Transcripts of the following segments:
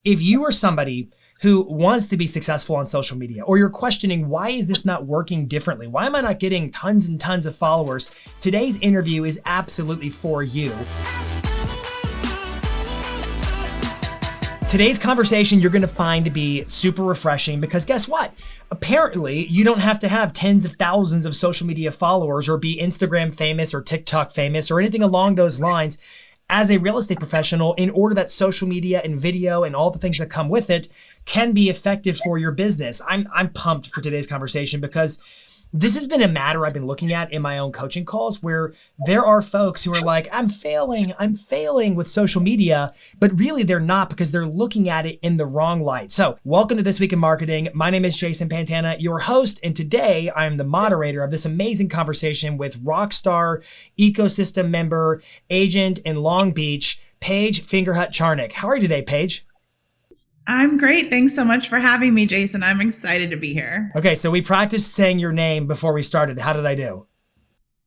If you are somebody who wants to be successful on social media, or you're questioning, why is this not working differently? Why am I not getting tons and tons of followers? Today's interview is absolutely for you. Today's conversation you're going to find to be super refreshing because guess what? Apparently, you don't have to have tens of thousands of social media followers or be Instagram famous or TikTok famous or anything along those lines as a real estate professional in order that social media and video and all the things that come with it can be effective for your business. I'm pumped for today's conversation because this has been a matter I've been looking at in my own coaching calls where there are folks who are like, I'm failing with social media, but really they're not because they're looking at it in the wrong light. So welcome to This Week in Marketing. My name is Jason Pantana, your host, and today I am the moderator of this amazing conversation with rockstar ecosystem member, agent in Long Beach, Paige Fingerhut Charnick. How are you today, Paige? I'm great. Thanks so much for having me, Jason. I'm excited to be here. Okay, so we practiced saying your name before we started. How did I do?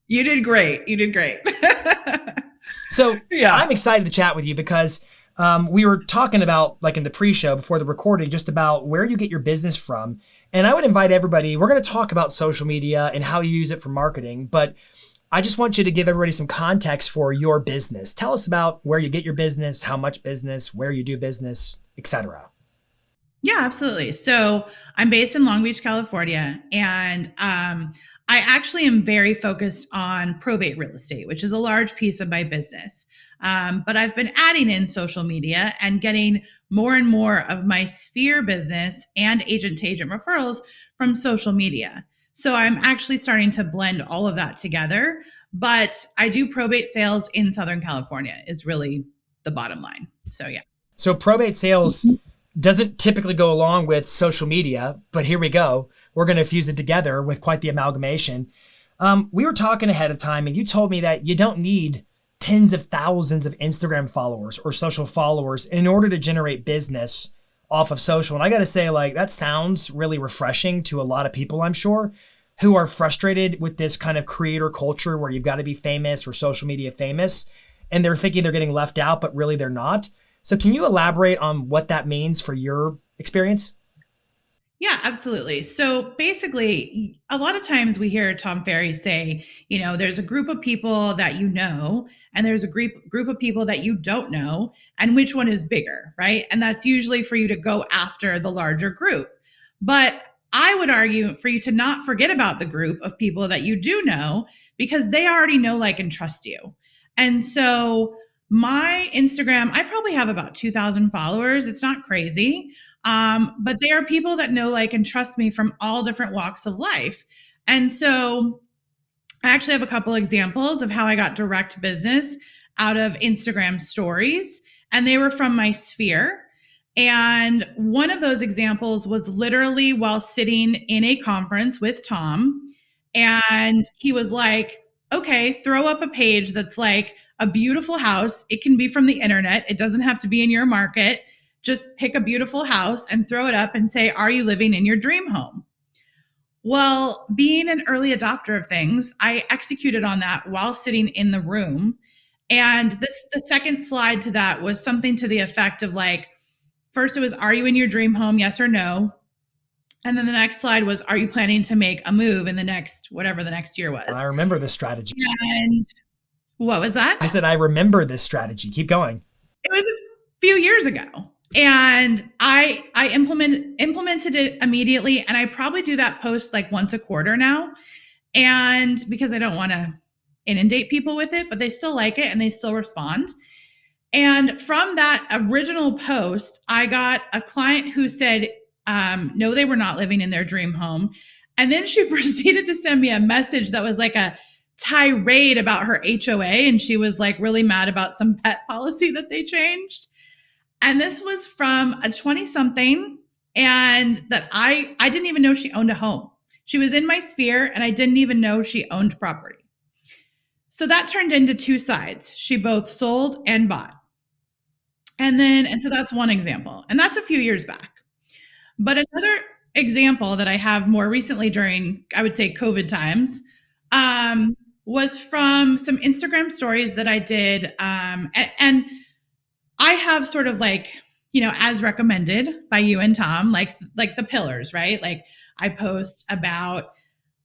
You did great. You did great. So yeah, I'm excited to chat with you because we were talking about, like in the pre-show before the recording, just about where you get your business from. And I would invite everybody, we're going to talk about social media and how you use it for marketing, but I just want you to give everybody some context for your business. Tell us about where you get your business, how much business, where you do business, etc. Yeah, absolutely. So I'm based in Long Beach, California, and I actually am very focused on probate real estate, which is a large piece of my business. But I've been adding in social media and getting more and more of my Sphere business and agent-to-agent referrals from social media. So I'm actually starting to blend all of that together. But I do probate sales in Southern California is really the bottom line. So yeah. So probate sales doesn't typically go along with social media, but here we go. We're going to fuse it together with quite the amalgamation. We were talking ahead of time and you told me that you don't need tens of thousands of Instagram followers or social followers in order to generate business off of social. And I got to say, like, that sounds really refreshing to a lot of people, I'm sure, who are frustrated with this kind of creator culture where you've got to be famous or social media famous. And they're thinking they're getting left out, but really they're not. So can you elaborate on what that means for your experience? Yeah, absolutely. So basically, a lot of times we hear Tom Ferry say, there's a group of people that you know, and there's a group of people that you don't know, and which one is bigger, right? And that's usually for you to go after the larger group. But I would argue for you to not forget about the group of people that you do know because they already know, like, and trust you. And so my Instagram, I probably have about 2,000 followers. It's not crazy. But they are people that know, like, and trust me from all different walks of life. And so I actually have a couple examples of how I got direct business out of Instagram stories, and they were from my Sphere. And one of those examples was literally while sitting in a conference with Tom. And he was like, okay, throw up a page that's like a beautiful house. It can be from the internet. It doesn't have to be in your market. Just pick a beautiful house and throw it up and say, are you living in your dream home? Well, being an early adopter of things, I executed on that while sitting in the room. And the second slide to that was something to the effect of, like, first it was, are you in your dream home? Yes or no? And then the next slide was, are you planning to make a move in the next, whatever the next year was? I remember this strategy. And what was that? I said, I remember this strategy. Keep going. It was a few years ago. And I implemented it immediately. And I probably do that post like once a quarter now. And because I don't want to inundate people with it, but they still like it and they still respond. And from that original post, I got a client who said, no, they were not living in their dream home. And then she proceeded to send me a message that was like a tirade about her HOA. And she was like really mad about some pet policy that they changed. And this was from a 20-something, and that I didn't even know she owned a home. She was in my Sphere, and I didn't even know she owned property. So that turned into two sides. She both sold and bought. And so that's one example. And that's a few years back. But another example that I have more recently during, I would say, COVID times, was from some Instagram stories that I did. And I have sort of like as recommended by you and Tom, like the pillars, right? Like I post about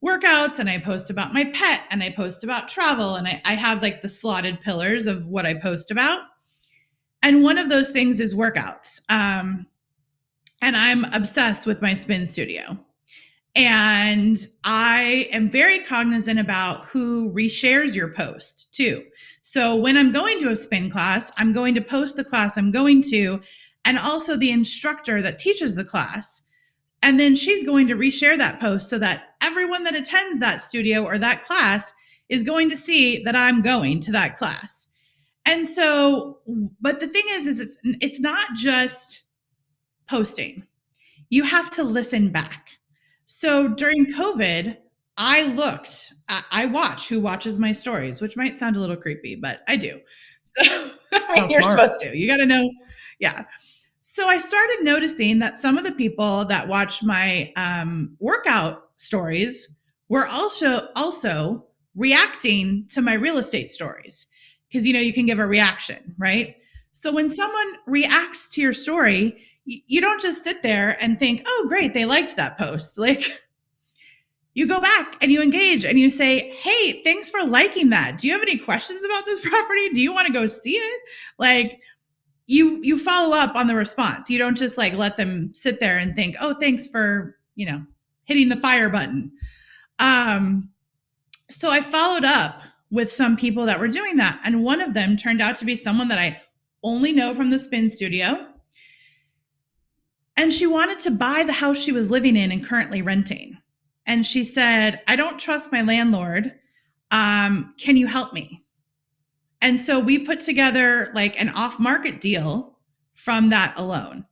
workouts and I post about my pet and I post about travel and I have like the slotted pillars of what I post about. And one of those things is workouts. And I'm obsessed with my spin studio. And I am very cognizant about who reshares your post too. So when I'm going to a spin class, I'm going to post the class I'm going to, and also the instructor that teaches the class. And then she's going to reshare that post so that everyone that attends that studio or that class is going to see that I'm going to that class. And so, but the thing is it's not just posting. You have to listen back. So during COVID, I watch who watches my stories, which might sound a little creepy, but I do. So you're supposed to. You got to know. Yeah. So I started noticing that some of the people that watched my workout stories were also reacting to my real estate stories because you can give a reaction, right? So when someone reacts to your story, you don't just sit there and think, oh, great, they liked that post. Like you go back and you engage and you say, hey, thanks for liking that. Do you have any questions about this property? Do you want to go see it? Like you follow up on the response. You don't just like let them sit there and think, oh, thanks for, hitting the fire button. So I followed up with some people that were doing that. And one of them turned out to be someone that I only know from the spin studio. And she wanted to buy the house she was living in and currently renting. And she said, I don't trust my landlord. Can you help me? And so we put together like an off-market deal from that alone.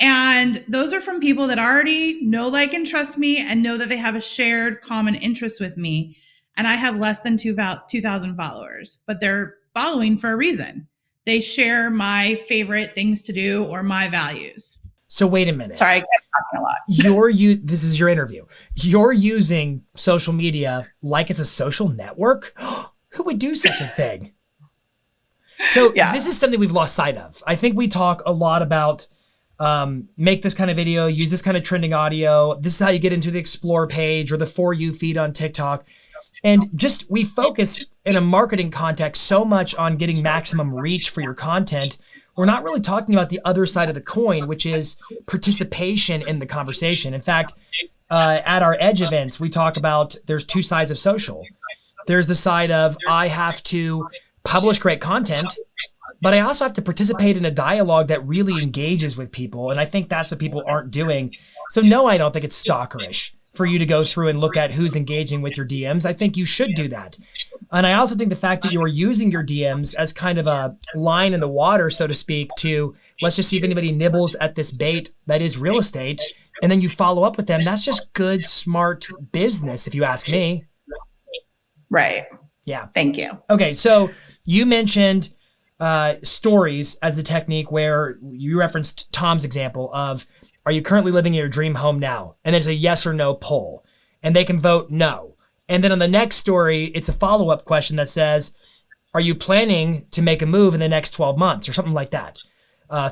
And those are from people that already know, like, and trust me and know that they have a shared common interest with me. And I have less than 2,000 followers, but they're following for a reason. They share my favorite things to do or my values. So wait a minute. Sorry, I kept talking a lot. This is your interview. You're using social media like it's a social network? Who would do such a thing? So This is something we've lost sight of. I think we talk a lot about make this kind of video, use this kind of trending audio. This is how you get into the explore page or the For You feed on TikTok. And just we focus in a marketing context so much on getting maximum reach for your content. We're not really talking about the other side of the coin, which is participation in the conversation. In fact, at our Edge events, we talk about there's two sides of social. There's the side of I have to publish great content, but I also have to participate in a dialogue that really engages with people. And I think that's what people aren't doing. So no, I don't think it's stalkerish for you to go through and look at who's engaging with your DMs. I think you should do that. And I also think the fact that you are using your DMs as kind of a line in the water, so to speak, to let's just see if anybody nibbles at this bait that is real estate, and then you follow up with them. That's just good, smart business, if you ask me. Right. Yeah. Thank you. Okay. So you mentioned stories as a technique where you referenced Tom's example of, are you currently living in your dream home now? And there's a yes or no poll, and they can vote no. And then on the next story, it's a follow-up question that says, are you planning to make a move in the next 12 months or something like that?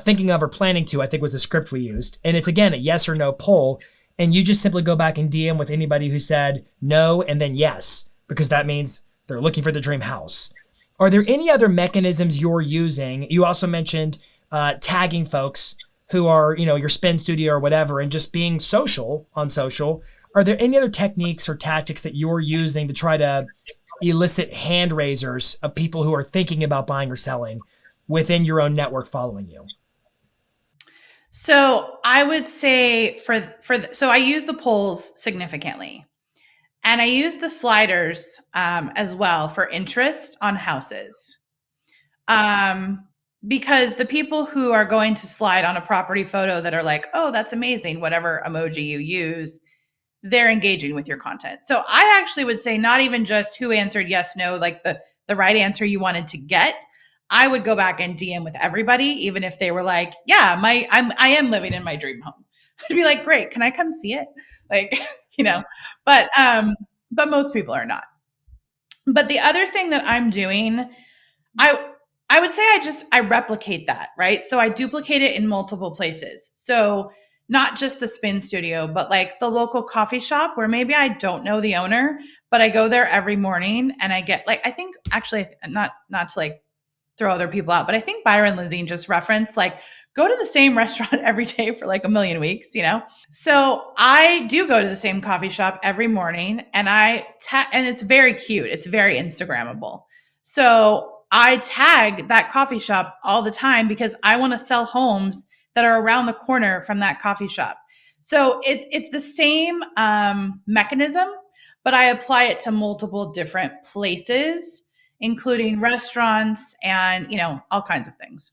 Thinking of or planning to, I think was the script we used. And it's, again, a yes or no poll. And you just simply go back and DM with anybody who said no and then yes, because that means they're looking for the dream house. Are there any other mechanisms you're using? You also mentioned tagging folks who are, your spin studio or whatever, and just being social on social. Are there any other techniques or tactics that you're using to try to elicit hand raisers of people who are thinking about buying or selling within your own network following you? So I would say so I use the polls significantly, and I use the sliders as well for interest on houses. Because the people who are going to slide on a property photo that are like, oh, that's amazing, whatever emoji you use, they're engaging with your content. So I actually would say not even just who answered yes, no, like the right answer you wanted to get. I would go back and DM with everybody, even if they were like, yeah, I am living in my dream home. I'd be like, great, can I come see it? Like, but most people are not. But the other thing that I'm doing, I would say I replicate that, right? So I duplicate it in multiple places. So not just the spin studio, but like the local coffee shop where maybe I don't know the owner, but I go there every morning and I get like, I think actually not to like throw other people out, but I think Byron Lizine just referenced like go to the same restaurant every day for like a million weeks, you know? So I do go to the same coffee shop every morning and and it's very cute. It's very Instagrammable. So I tag that coffee shop all the time because I want to sell homes that are around the corner from that coffee shop. So it's the same mechanism, but I apply it to multiple different places, including restaurants and, all kinds of things.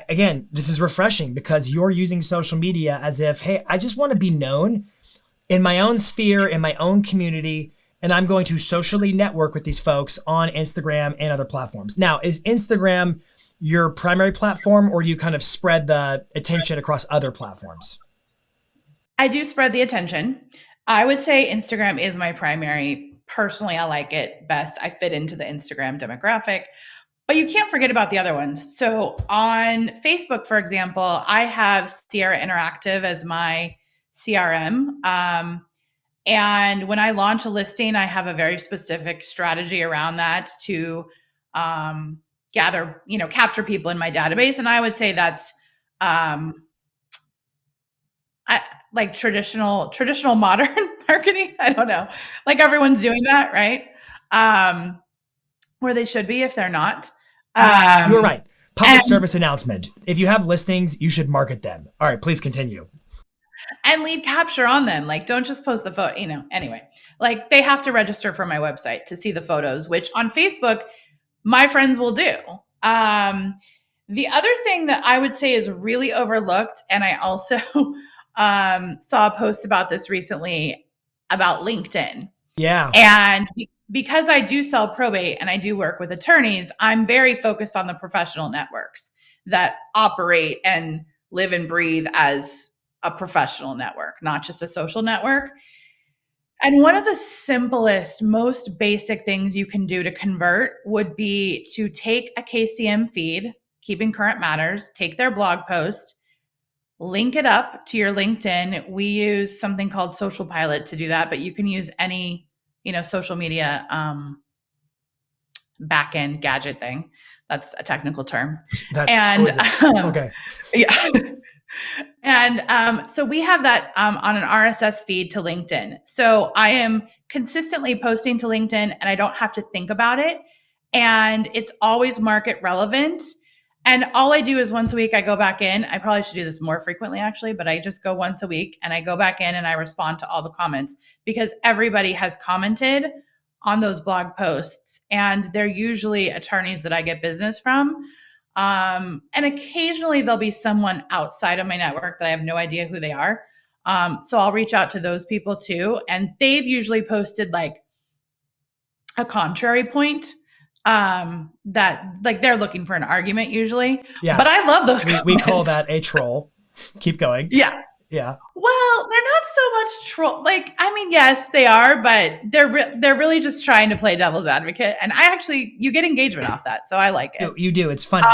Again, this is refreshing because you're using social media as if, hey, I just want to be known in my own sphere, in my own community, and I'm going to socially network with these folks on Instagram and other platforms. Now, is Instagram your primary platform, or do you kind of spread the attention across other platforms? I do spread the attention. I would say Instagram is my primary. Personally, I like it best. I fit into the Instagram demographic, but you can't forget about the other ones. So on Facebook, for example, I have Sierra Interactive as my CRM. And when I launch a listing, I have a very specific strategy around that to gather, capture people in my database. And I would say that's like traditional modern marketing. I don't know. Like everyone's doing that, right? Where they should be if they're not. You're right. Public service announcement. If you have listings, you should market them. All right, please continue. And lead capture on them. Like, don't just post the photo, anyway. Like, they have to register for my website to see the photos, which on Facebook, my friends will do. The other thing that I would say is really overlooked, and I also saw a post about this recently about LinkedIn. Yeah. And because I do sell probate and I do work with attorneys, I'm very focused on the professional networks that operate and live and breathe as a professional network, not just a social network. And one of the simplest, most basic things you can do to convert would be to take a KCM feed, Keeping Current Matters, take their blog post, link it up to your LinkedIn. We use something called Social Pilot to do that, but you can use any, social media backend gadget thing. That's a technical term. Okay. Yeah. And so we have that on an RSS feed to LinkedIn. So I am consistently posting to LinkedIn and I don't have to think about it. And it's always market relevant. And all I do is once a week, I go back in. I probably should do this more frequently, actually, but I just go once a week and I go back in and I respond to all the comments because everybody has commented on those blog posts. And they're usually attorneys that I get business from. And occasionally there'll be someone outside of my network that I have no idea who they are. So I'll reach out to those people too. And they've usually posted like a contrary point that like they're looking for an argument usually. Yeah. But I love those we call that a troll. Keep going. Yeah. Yeah. Well, they're not so much troll. Like, I mean, yes, they are, but they're really just trying to play devil's advocate. And you get engagement off that. So I like it. You do. It's funny.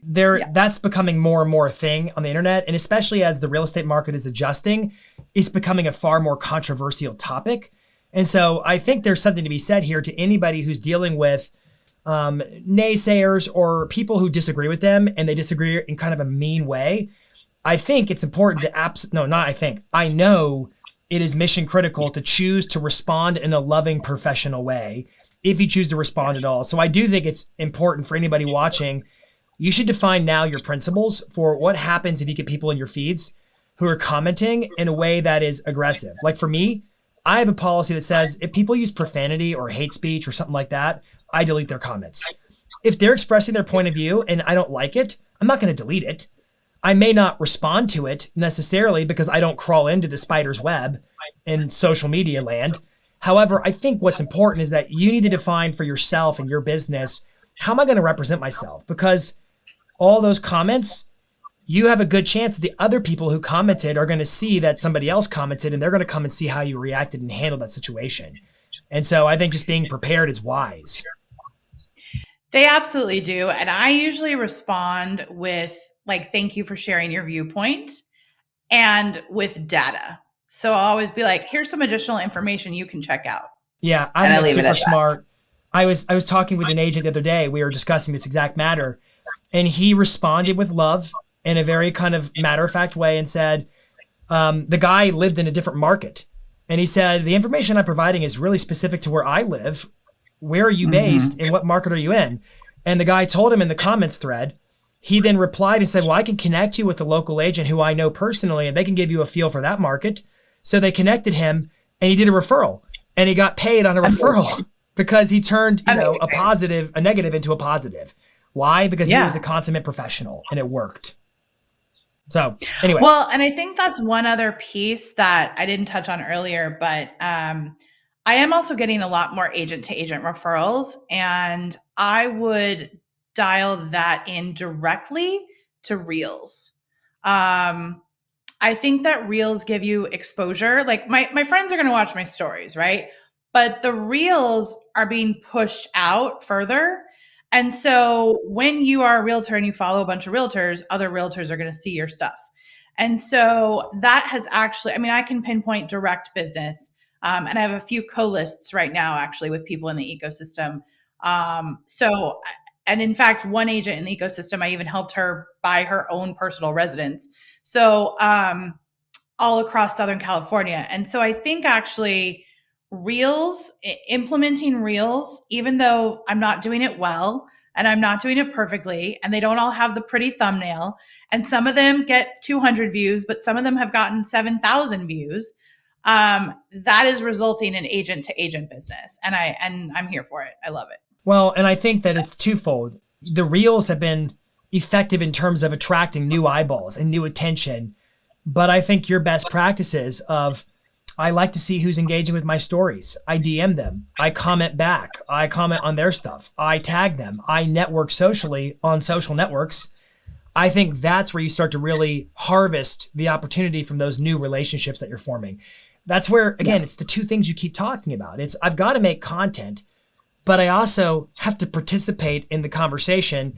That's becoming more and more a thing on the internet. And especially as the real estate market is adjusting, it's becoming a far more controversial topic. And so I think there's something to be said here to anybody who's dealing with naysayers or people who disagree with them and they disagree in kind of a mean way. I think it's important to I know it is mission critical to choose to respond in a loving, professional way if you choose to respond at all. So I do think it's important for anybody watching. You should define now your principles for what happens if you get people in your feeds who are commenting in a way that is aggressive. Like for me, I have a policy that says if people use profanity or hate speech or something like that, I delete their comments. If they're expressing their point of view and I don't like it, I'm not going to delete it. I may not respond to it necessarily because I don't crawl into the spider's web in social media land. However, I think what's important is that you need to define for yourself and your business, how am I going to represent myself? Because all those comments, you have a good chance that the other people who commented are going to see that somebody else commented and they're going to come and see how you reacted and handled that situation. And so I think just being prepared is wise. They absolutely do. And I usually respond with like, thank you for sharing your viewpoint and with data. So I'll always be like, here's some additional information you can check out. Yeah, I And think I that's leave it super at that. smart. I was talking with an agent the other day. We were discussing this exact matter, and he responded with love in a very kind of matter of fact way and said, the guy lived in a different market. And he said, the information I'm providing is really specific to where I live. Where are you based and what market are you in? And the guy told him in the comments thread. He then replied and said, well, I can connect you with a local agent who I know personally, and they can give you a feel for that market. So they connected him and he did a referral and he got paid on a referral because he turned, a negative into a positive. Why? Because he was a consummate professional and it worked. So anyway. Well, and I think that's one other piece that I didn't touch on earlier, but I am also getting a lot more agent to agent referrals, and I would dial that in directly to Reels. I think that Reels give you exposure. Like my friends are going to watch my stories, right? But the Reels are being pushed out further. And so when you are a realtor and you follow a bunch of realtors, other realtors are going to see your stuff. And so that has actually, I mean, I can pinpoint direct business. And I have a few co-lists right now, actually, with people in the ecosystem. And in fact, one agent in the ecosystem, I even helped her buy her own personal residence. So all across Southern California. And so I think actually Reels, implementing Reels, even though I'm not doing it well and I'm not doing it perfectly, and they don't all have the pretty thumbnail, and some of them get 200 views, but some of them have gotten 7,000 views. That is resulting in agent to agent business. And I'm here for it. I love it. Well, and I think that it's twofold. The Reels have been effective in terms of attracting new eyeballs and new attention. But I think your best practices of, I like to see who's engaging with my stories. I DM them. I comment back. I comment on their stuff. I tag them. I network socially on social networks. I think that's where you start to really harvest the opportunity from those new relationships that you're forming. That's where, again, it's the two things you keep talking about. It's, I've got to make content, but I also have to participate in the conversation,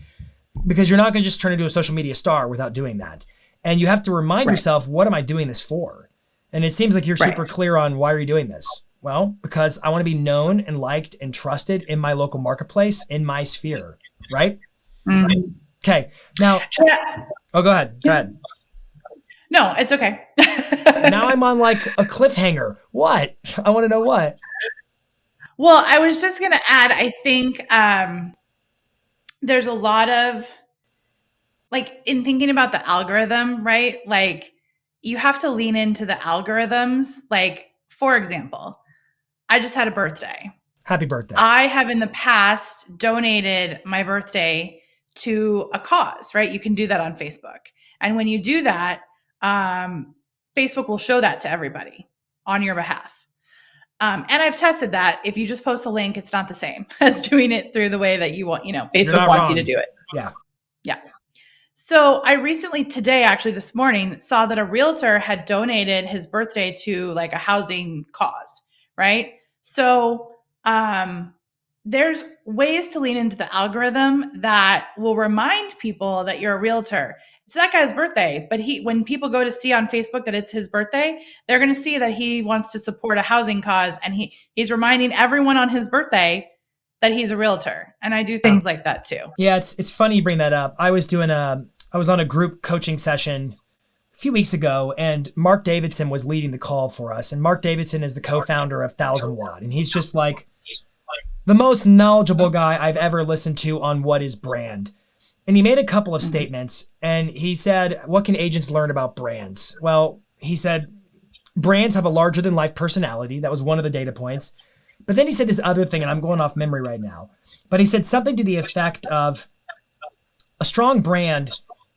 because you're not going to just turn into a social media star without doing that. And you have to remind yourself, what am I doing this for? And it seems like you're super clear on, why are you doing this? Well, because I want to be known and liked and trusted in my local marketplace, in my sphere, right? Mm-hmm. Okay. Now, oh, go ahead. Go ahead. No, it's okay. Now I'm on like a cliffhanger. What? I want to know what. Well, I was just going to add, I think there's a lot of, like, in thinking about the algorithm, right? Like, you have to lean into the algorithms. Like, for example, I just had a birthday. Happy birthday. I have in the past donated my birthday to a cause, right? You can do that on Facebook. And when you do that, Facebook will show that to everybody on your behalf. And I've tested that. If you just post a link, it's not the same as doing it through the way that you want, Facebook wants you to do it. Yeah. Yeah. So I recently, today, actually this morning, saw that a realtor had donated his birthday to like a housing cause, right? So there's ways to lean into the algorithm that will remind people that you're a realtor. It's that guy's birthday, but when people go to see on Facebook that it's his birthday, they're going to see that he wants to support a housing cause, and he's reminding everyone on his birthday that he's a realtor. And I do things like that too. Yeah, it's funny you bring that up. I was on a group coaching session a few weeks ago, and Mark Davidson was leading the call for us. And Mark Davidson is the co-founder of 1000 Watt, and he's just like the most knowledgeable guy I've ever listened to on what is brand. And he made a couple of statements, and he said, what can agents learn about brands? Well, he said, brands have a larger than life personality. That was one of the data points. But then he said this other thing, and I'm going off memory right now, but he said something to the effect of, a strong brand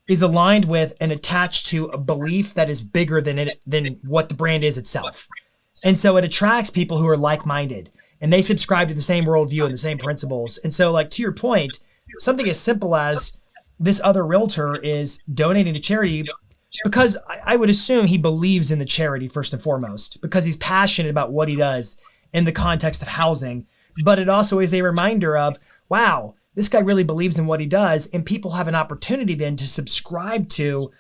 is aligned with and attached to a belief that is bigger than what the brand is itself. And so it attracts people who are like-minded, and they subscribe to the same worldview and the same principles. And so, like, to your point, something as simple as this other realtor is donating to charity because I would assume he believes in the charity first and foremost, because he's passionate about what he does in the context of housing. But it also is a reminder of, wow, this guy really believes in what he does. And people have an opportunity then to subscribe to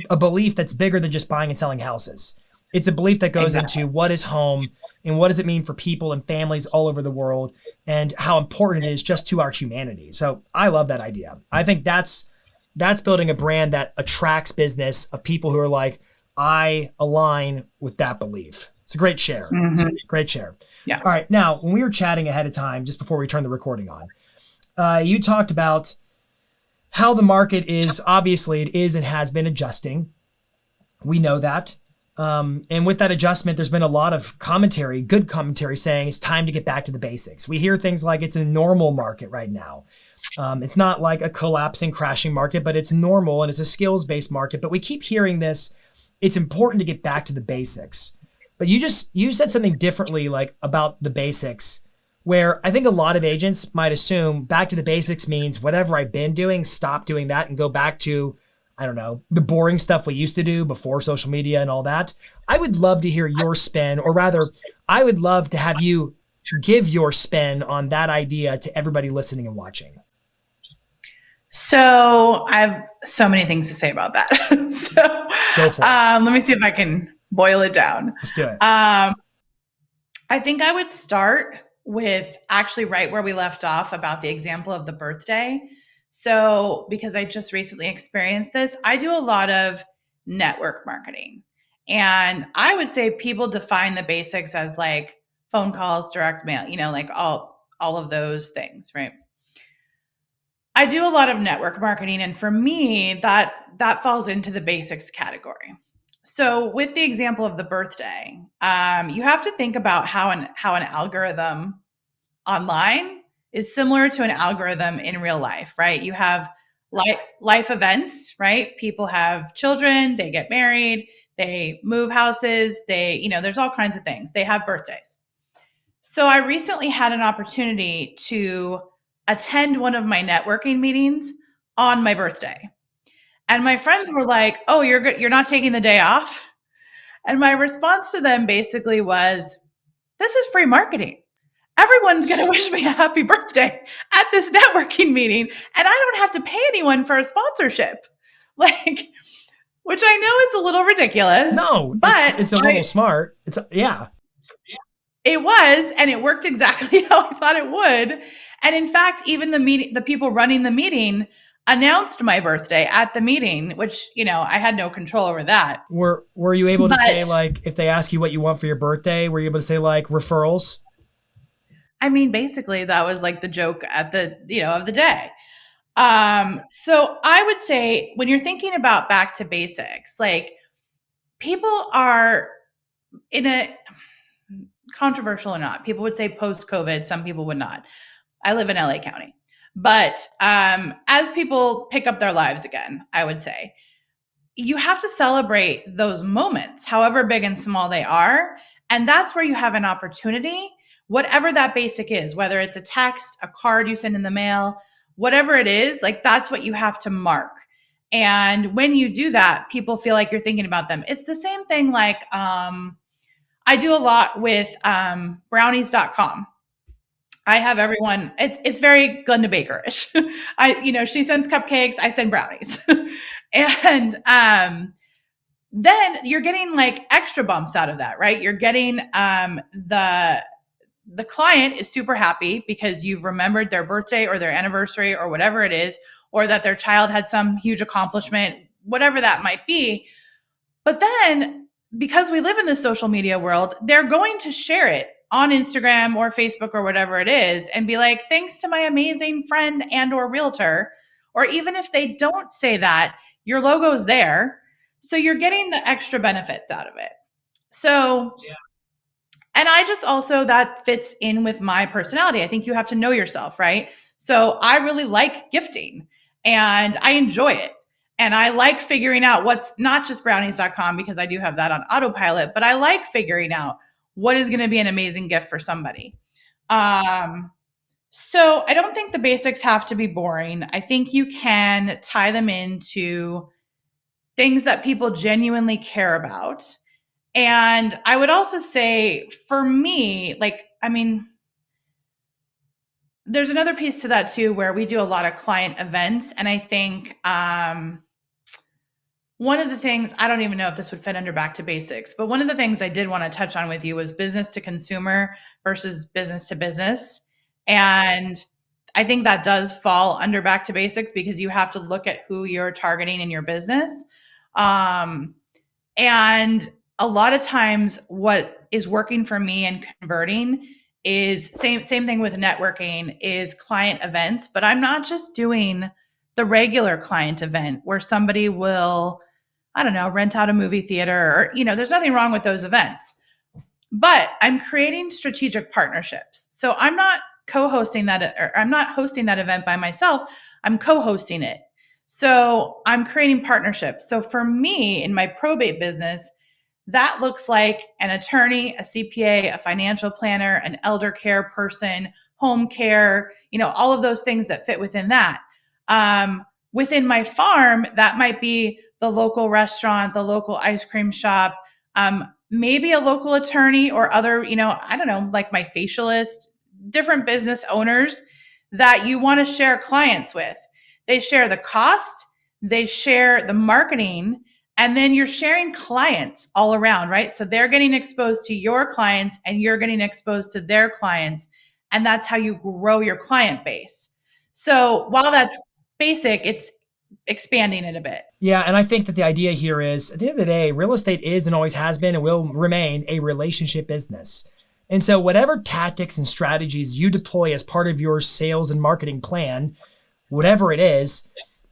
a belief that's bigger than just buying and selling houses. It's a belief that goes Exactly. into what is home and what does it mean for people and families all over the world and how important it is just to our humanity. So I love that idea. I think that's building a brand that attracts business of people who are like, I align with that belief. It's a great share. Mm-hmm. Great share. Yeah. All right. Now, when we were chatting ahead of time, just before we turned the recording on, you talked about how the market is obviously it is and has been adjusting. We know that. And with that adjustment, there's been a lot of commentary, good commentary saying it's time to get back to the basics. We hear things like it's a normal market right now. It's not like a collapsing, crashing market, but it's normal and it's a skills-based market. But we keep hearing this. It's important to get back to the basics. But you said something differently, like about the basics, where I think a lot of agents might assume back to the basics means whatever I've been doing, stop doing that and go back to, I don't know, the boring stuff we used to do before social media and all that. I would love to hear your spin, or rather, I would love to have you give your spin on that idea to everybody listening and watching. So I have so many things to say about that. So Go for it. Let me see if I can boil it down. Let's do it. I think I would start with actually right where we left off about the example of the birthday. So, because I just recently experienced this, I do a lot of network marketing. And I would say people define the basics as like phone calls, direct mail, like all of those things, right? I do a lot of network marketing, and for me, that falls into the basics category. So, with the example of the birthday, you have to think about how an algorithm online is similar to an algorithm in real life, right? You have life events, right? People have children, they get married, they move houses, there's all kinds of things. They have birthdays. So I recently had an opportunity to attend one of my networking meetings on my birthday. And my friends were like, "Oh, you're good. You're not taking the day off?" And my response to them basically was, "This is free marketing. Everyone's going to wish me a happy birthday at this networking meeting, and I don't have to pay anyone for a sponsorship." Like, which I know is a little ridiculous. No, but it's a little smart. Yeah. It was, and it worked exactly how I thought it would. And in fact, even the people running the meeting announced my birthday at the meeting, which, I had no control over that. Were you able to say, like, if they ask you what you want for your birthday, were you able to say like referrals? I mean, basically that was like the joke at the, of the day. So I would say when you're thinking about back to basics, like people are in a controversial or not, people would say post-COVID, some people would not. I live in LA County. But as people pick up their lives again, I would say, you have to celebrate those moments, however big and small they are. And that's where you have an opportunity, whatever that basic is, whether it's a text, a card you send in the mail, whatever it is, like that's what you have to mark. And when you do that, people feel like you're thinking about them. It's the same thing like I do a lot with brownies.com. I have everyone. It's very Glenda Baker-ish. She sends cupcakes. I send brownies, and then you're getting like extra bumps out of that, right? You're getting the client is super happy because you've remembered their birthday or their anniversary or whatever it is, or that their child had some huge accomplishment, whatever that might be. But then because we live in the social media world, they're going to share it on Instagram or Facebook or whatever it is and be like, "Thanks to my amazing friend and or realtor." Or even if they don't say that, your logo is there. So you're getting the extra benefits out of it. So, and I just also, that fits in with my personality. I think you have to know yourself, right? So I really like gifting and I enjoy it. And I like figuring out what's not just brownies.com because I do have that on autopilot, but I like figuring out what is going to be an amazing gift for somebody. So I don't think the basics have to be boring. I think you can tie them into things that people genuinely care about. And I would also say for me, like, I mean, there's another piece to that too, where we do a lot of client events. And I think one of the things, I don't even know if this would fit under back to basics, but one of the things I did want to touch on with you was business to consumer versus business to business. And I think that does fall under back to basics because you have to look at who you're targeting in your business. And a lot of times what is working for me and converting is same thing with networking, is client events, but I'm not just doing the regular client event where somebody will, I don't know, rent out a movie theater, or, there's nothing wrong with those events, but I'm creating strategic partnerships. So I'm not co-hosting that, or I'm not hosting that event by myself. I'm co-hosting it. So I'm creating partnerships. So for me in my probate business, that looks like an attorney, a CPA, a financial planner, an elder care person, home care, all of those things that fit within that. Within my farm, that might be the local restaurant, the local ice cream shop, maybe a local attorney or other, I don't know, like my facialist, different business owners that you want to share clients with. They share the cost, they share the marketing, and then you're sharing clients all around, right? So they're getting exposed to your clients and you're getting exposed to their clients. And that's how you grow your client base. So while that's basic, it's expanding it a bit. Yeah, and I think that the idea here is, at the end of the day, real estate is and always has been and will remain a relationship business. And so whatever tactics and strategies you deploy as part of your sales and marketing plan, whatever it is,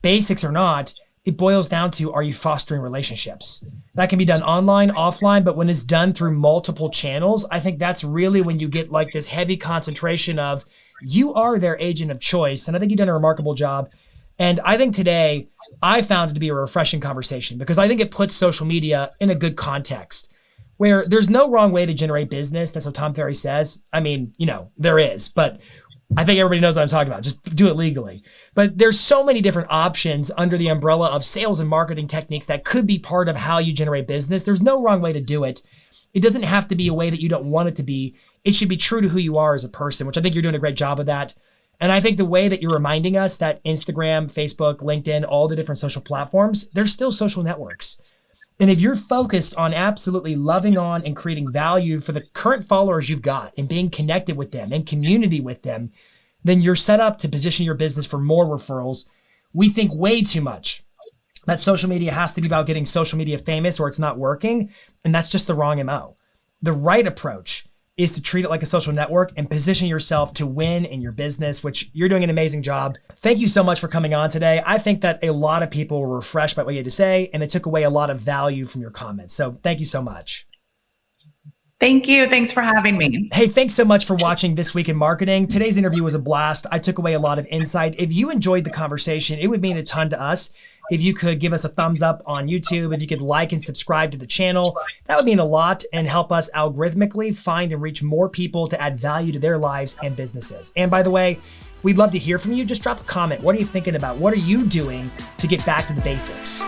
basics or not, it boils down to, are you fostering relationships? That can be done online, offline, but when it's done through multiple channels, I think that's really when you get like this heavy concentration of you are their agent of choice. And I think you've done a remarkable job. And I think today I found it to be a refreshing conversation because I think it puts social media in a good context where there's no wrong way to generate business. That's what Tom Ferry says. I mean, there is, but I think everybody knows what I'm talking about. Just do it legally. But there's so many different options under the umbrella of sales and marketing techniques that could be part of how you generate business. There's no wrong way to do it. It doesn't have to be a way that you don't want it to be. It should be true to who you are as a person, which I think you're doing a great job of that. And I think the way that you're reminding us that Instagram, Facebook, LinkedIn, all the different social platforms, they're still social networks. And if you're focused on absolutely loving on and creating value for the current followers you've got and being connected with them and community with them, then you're set up to position your business for more referrals. We think way too much that social media has to be about getting social media famous or it's not working. And that's just the wrong MO. The right approach is to treat it like a social network and position yourself to win in your business, which you're doing an amazing job. Thank you so much for coming on today. I think that a lot of people were refreshed by what you had to say, and they took away a lot of value from your comments. So thank you so much. Thank you. Thanks for having me. Hey, thanks so much for watching This Week in Marketing. Today's interview was a blast. I took away a lot of insight. If you enjoyed the conversation, it would mean a ton to us if you could give us a thumbs up on YouTube, if you could like and subscribe to the channel. That would mean a lot and help us algorithmically find and reach more people to add value to their lives and businesses. And by the way, we'd love to hear from you. Just drop a comment. What are you thinking about? What are you doing to get back to the basics?